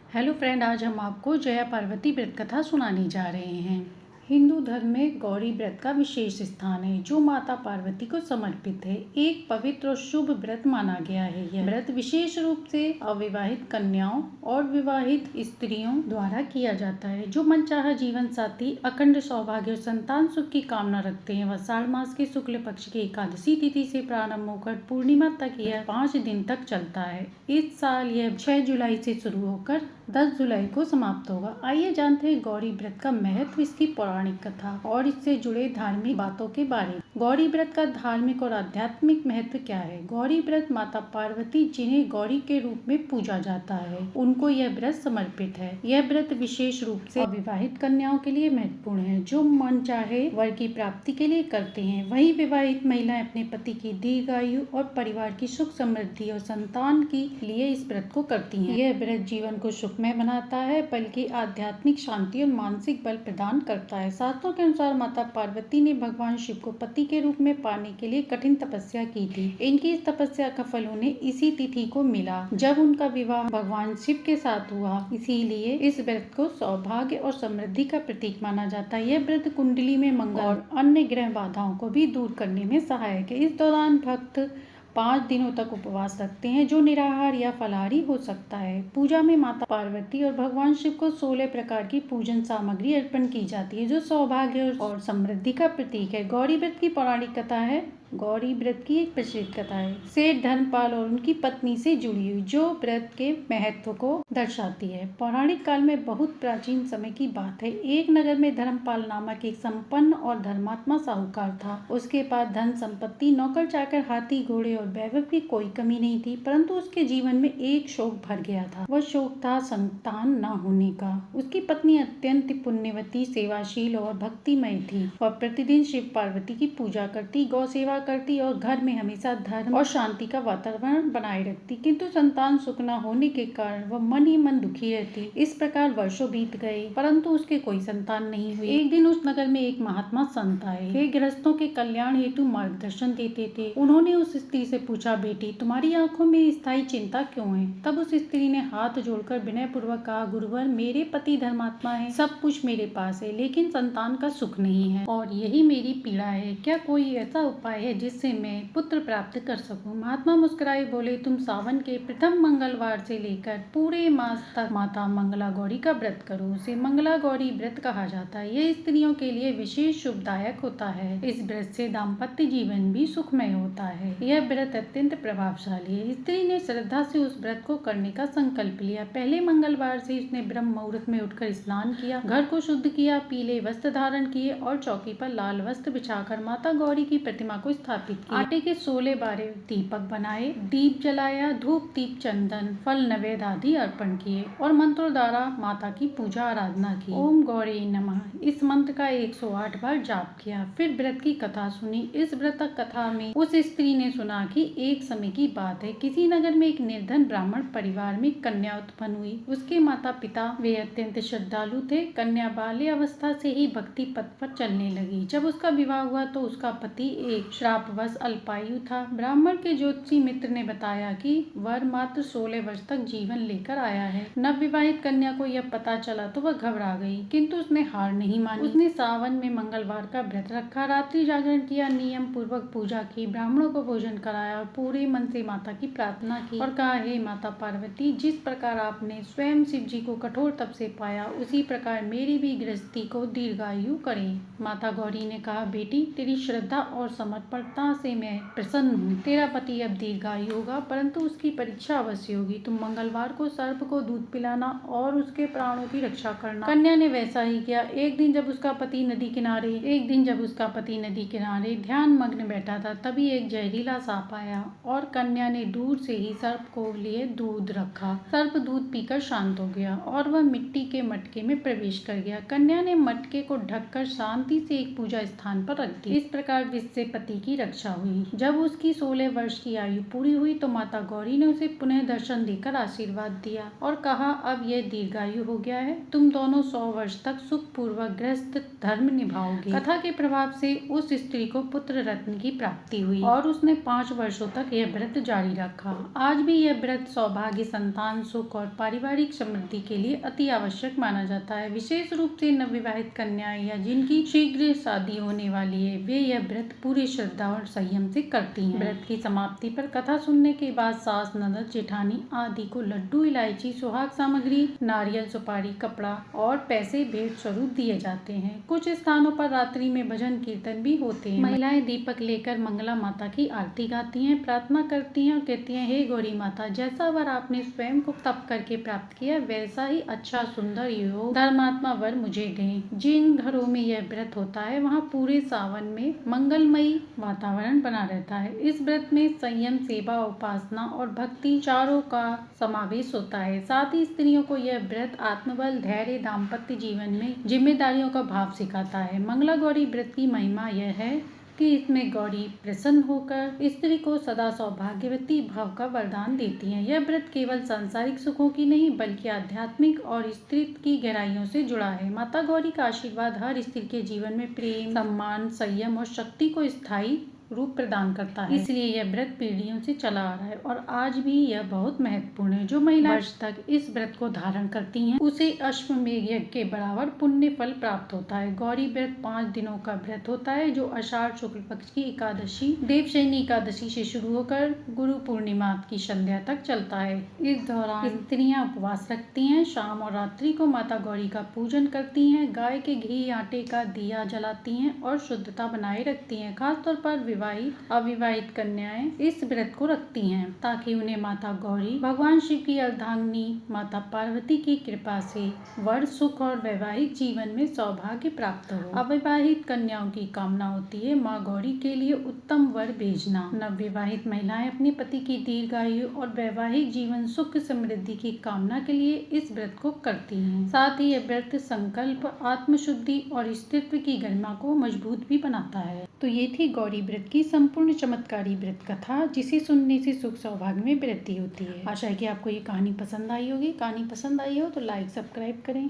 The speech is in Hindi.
हेलो फ्रेंड, आज हम आपको जया पार्वती व्रत कथा सुनाने जा रहे हैं। हिंदू धर्म में गौरी व्रत का विशेष स्थान है जो माता पार्वती को समर्पित है। एक पवित्र और शुभ व्रत माना गया है। यह व्रत विशेष रूप से अविवाहित कन्याओं और विवाहित स्त्रियों द्वारा किया जाता है जो मनचाहा जीवन साथी, अखंड सौभाग्य और संतान सुख की कामना रखते हैं। आषाढ़ मास के शुक्ल पक्ष की एकादशी तिथि से प्रारंभ होकर पूर्णिमा तक यह 5 दिन तक चलता है। इस साल यह 6 जुलाई से शुरू होकर 10 जुलाई को समाप्त होगा। आइए जानते हैं गौरी व्रत का महत्व, इसकी पौराणिक कथा और इससे जुड़े धार्मिक बातों के बारे में। गौरी व्रत का धार्मिक और आध्यात्मिक महत्व क्या है? गौरी व्रत माता पार्वती, जिन्हें गौरी के रूप में पूजा जाता है, उनको यह व्रत समर्पित है। यह व्रत विशेष रूप से अविवाहित कन्याओं के लिए महत्वपूर्ण है जो मन चाहे वर की प्राप्ति के लिए करते हैं। वहीं विवाहित महिलाएं अपने पति की दीर्घायु और परिवार की सुख समृद्धि और संतान के लिए इस व्रत को करती हैं। यह व्रत जीवन को सुखमय बनाता है, बल्कि आध्यात्मिक शांति और मानसिक बल प्रदान करता है। शास्त्रों के अनुसार माता पार्वती ने भगवान शिव को पति के रूप में पाने के लिए कठिन तपस्या की थी। इनकी इस तपस्या का फल उन्हें इसी तिथि को मिला जब उनका विवाह भगवान शिव के साथ हुआ। इसीलिए इस व्रत को सौभाग्य और समृद्धि का प्रतीक माना जाता है। यह व्रत कुंडली में मंगल और अन्य ग्रह बाधाओं को भी दूर करने में सहायक है। इस दौरान भक्त 5 दिनों तक उपवास रखते हैं जो निराहार या फलाहारी हो सकता है। पूजा में माता पार्वती और भगवान शिव को 16 प्रकार की पूजन सामग्री अर्पण की जाती है जो सौभाग्य और समृद्धि का प्रतीक है। गौरी व्रत की पौराणिक कथा है। गौरी व्रत की एक प्रचलित कथा है सेठ धर्मपाल और उनकी पत्नी से जुड़ी हुई, जो व्रत के महत्व को दर्शाती है। पौराणिक काल में बहुत प्राचीन समय की बात है। एक नगर में धर्मपाल नामक एक संपन्न और धर्मात्मा साहूकार था। उसके पास धन संपत्ति, नौकर चाकर, हाथी घोड़े और वैभव की कोई कमी नहीं थी, परंतु उसके जीवन में एक शोक भर गया था। वह शोक था संतान न होने का। उसकी पत्नी अत्यंत पुण्यवती, सेवाशील और भक्तिमय थी। वह प्रतिदिन शिव पार्वती की पूजा करती, गौ सेवा करती और घर में हमेशा धर्म और शांति का वातावरण बनाए रखती, किंतु संतान सुख न होने के कारण वह मन ही मन दुखी रहती। इस प्रकार वर्षों बीत गए, परंतु उसके कोई संतान नहीं हुई। एक दिन उस नगर में एक महात्मा संत आए। वे गृहस्थों के कल्याण हेतु मार्गदर्शन देते थे। उन्होंने उस स्त्री से पूछा, बेटी, तुम्हारी आंखों में स्थायी चिंता क्यों है? तब उस स्त्री ने हाथ जोड़कर विनय पूर्वक कहा, गुरुवर, मेरे पति धर्मात्मा है, सब कुछ मेरे पास है, लेकिन संतान का सुख नहीं है और यही मेरी पीड़ा है। क्या कोई ऐसा उपाय है जिससे मैं पुत्र प्राप्त कर सकूं? महात्मा मुस्कुराए बोले, तुम सावन के प्रथम मंगलवार से लेकर पूरे मास तक माता मंगला गौरी का व्रत करो। उसे मंगला गौरी व्रत कहा जाता है। यह स्त्रियों के लिए विशेष शुभदायक होता है। इस व्रत से दाम्पत्य जीवन भी सुखमय होता है। यह व्रत अत्यंत प्रभावशाली है। स्त्री ने श्रद्धा से उस व्रत को करने का संकल्प लिया। पहले मंगलवार से उसने ब्रह्म मुहूर्त में उठकर स्नान किया, घर को शुद्ध किया, पीले वस्त्र धारण किए और चौकी पर लाल वस्त्र बिछाकर माता गौरी की प्रतिमा को स्थापित किया। आटे के 16 बारे दीपक बनाए, दीप जलाया, धूप दीप चंदन फल नैवेद्य आदि अर्पण किए और मंत्रों द्वारा माता की पूजा आराधना की। ओम गौरी नमः इस मंत्र का 108 बार जाप किया। फिर व्रत की कथा सुनी। इस व्रत कथा में उस स्त्री ने सुना कि एक समय की बात है, किसी नगर में एक निर्धन ब्राह्मण परिवार में कन्या उत्पन्न हुई। उसके माता पिता वे अत्यंत श्रद्धालु थे। कन्या बाल्यावस्था से ही भक्ति पथ पर चलने लगी। जब उसका विवाह हुआ तो उसका पति एक श्रापवश अल्पायु था। ब्राह्मण के ज्योतिषी मित्र ने बताया कि वर मात्र 16 वर्ष तक जीवन लेकर आया है। नवविवाहित कन्या को यह पता चला तो वह घबरा गई, किंतु उसने हार नहीं मानी। उसने सावन में मंगलवार का व्रत रखा, रात्रि जागरण किया, नियम पूर्वक पूजा की, ब्राह्मणों को भोजन कराया और पूरे मन से माता की प्रार्थना की और कहा, हे माता पार्वती, जिस प्रकार आपने स्वयं शिव जी को कठोर तप से पाया, उसी प्रकार मेरी भी गृहस्थी को दीर्घायु करें। माता गौरी ने कहा, बेटी, तेरी श्रद्धा और समर्पणता से मैं प्रसन्न हूँ। तेरा पति अब दीर्घायु होगा, परंतु उसकी परीक्षा अवश्य होगी। तुम मंगलवार को सर्प को दूध पिलाना और उसके प्राणों की रक्षा करना। कन्या ने वैसा ही किया। एक दिन जब उसका पति नदी किनारे ध्यान मग्न बैठा था, तभी एक जहरीला सांप आया और कन्या ने दूर से ही सर्प को लिए दूध रखा। सर्प दूध पीकर शांत हो गया और वह मिट्टी के मटके में प्रवेश कर गया। कन्या ने मटके को ढककर शांति से एक पूजा स्थान पर रख दिया। इस प्रकार विष से पति की रक्षा हुई। जब उसकी 16 वर्ष की आयु पूरी हुई तो माता गौरी ने उसे पुनः दर्शन देकर आशीर्वाद दिया और कहा, अब यह दीर्घायु हो गया है, तुम दोनों 100 वर्ष तक सुखपूर्वक गृहस्थ धर्म निभाओगे। कथा के प्रभाव से उस स्त्री को पुत्र रत्न की प्राप्ति हुई और उसने 5 वर्षों तक यह व्रत जारी रखा। आज भी यह व्रत सौभाग्य, संतान सुख और पारिवारिक समृद्धि के लिए अति आवश्यक माना जाता है। विशेष रूप से नवविवाहित कन्याएं या जिनकी शीघ्र शादी होने वाली है, वे यह व्रत पूरी श्रद्धा और संयम से करती हैं। व्रत की समाप्ति पर कथा सुनने के बाद सास, ननद, जेठानी आदि को लड्डू, इलायची, सुहाग सामग्री, नारियल, सुपारी, कपड़ा और पैसे भेंट स्वरूप दिए जाते हैं। कुछ स्थानों पर रात्रि में भजन कीर्तन भी होते हैं। महिलाएं दीपक लेकर मंगला माता की आरती गाती हैं, प्रार्थना करती हैं और कहती हैं, हे गौरी माता, जैसा वर आपने स्वयं को तप करके प्राप्त किया, वैसा ही अच्छा, सुंदर, योग धर्मात्मा वर मुझे दें। जिन घरों में यह व्रत होता है वहाँ पूरे सावन में मंगलमयी वातावरण बना रहता है। इस व्रत में संयम, सेवा, उपासना और भक्ति चारों का समावेश होता है। साथ ही स्त्रियों को यह व्रत आत्मबल, धैर्य, दाम्पत्य जीवन में जिम्मेदारियों का भाव सिखाता है। मंगला गौरी व्रत की महिमा यह है कि इसमें गौरी प्रसन्न होकर स्त्री को सदा सौभाग्यवती भव का वरदान देती हैं। यह व्रत केवल सांसारिक सुखों की नहीं बल्कि आध्यात्मिक और स्त्रीत्व की गहराइयों से जुड़ा है। माता गौरी का आशीर्वाद हर स्त्री के जीवन में प्रेम, सम्मान, संयम और शक्ति को स्थायी रूप प्रदान करता है। इसलिए यह व्रत पीढ़ियों से चला आ रहा है और आज भी यह बहुत महत्वपूर्ण है। जो महिला वर्ष तक इस व्रत को धारण करती हैं, उसे अश्वमेध यज्ञ के बराबर पुण्य फल प्राप्त होता है। गौरी व्रत 5 दिनों का व्रत होता है जो आषाढ़ शुक्ल पक्ष की एकादशी, देवशयनी एकादशी से शुरू होकर गुरु पूर्णिमा की संध्या तक चलता है। इस दौरान स्त्रियां उपवास रखती हैं, शाम और रात्रि को माता गौरी का पूजन करती हैं, गाय के घी आटे का दिया जलाती हैं और शुद्धता बनाए रखती हैं। खासतौर पर अविवाहित कन्याएं इस व्रत को रखती हैं ताकि उन्हें माता गौरी, भगवान शिव की अर्धांगिनी माता पार्वती की कृपा से वर, सुख और वैवाहिक जीवन में सौभाग्य प्राप्त हो। अविवाहित कन्याओं की कामना होती है माँ गौरी के लिए उत्तम वर भेजना। नवविवाहित महिलाएं अपने पति की दीर्घायु और वैवाहिक जीवन सुख समृद्धि की कामना के लिए इस व्रत को करती हैं। साथ ही यह व्रत संकल्प, आत्मशुद्धि और स्त्रीत्व की गरिमा को मजबूत भी बनाता है। तो ये थी गौरी व्रत की संपूर्ण चमत्कारी व्रत कथा, जिसे सुनने से सुख सौभाग्य में वृद्धि होती है। आशा है कि आपको ये कहानी पसंद आई होगी। कहानी पसंद आई हो तो लाइक, सब्सक्राइब करें।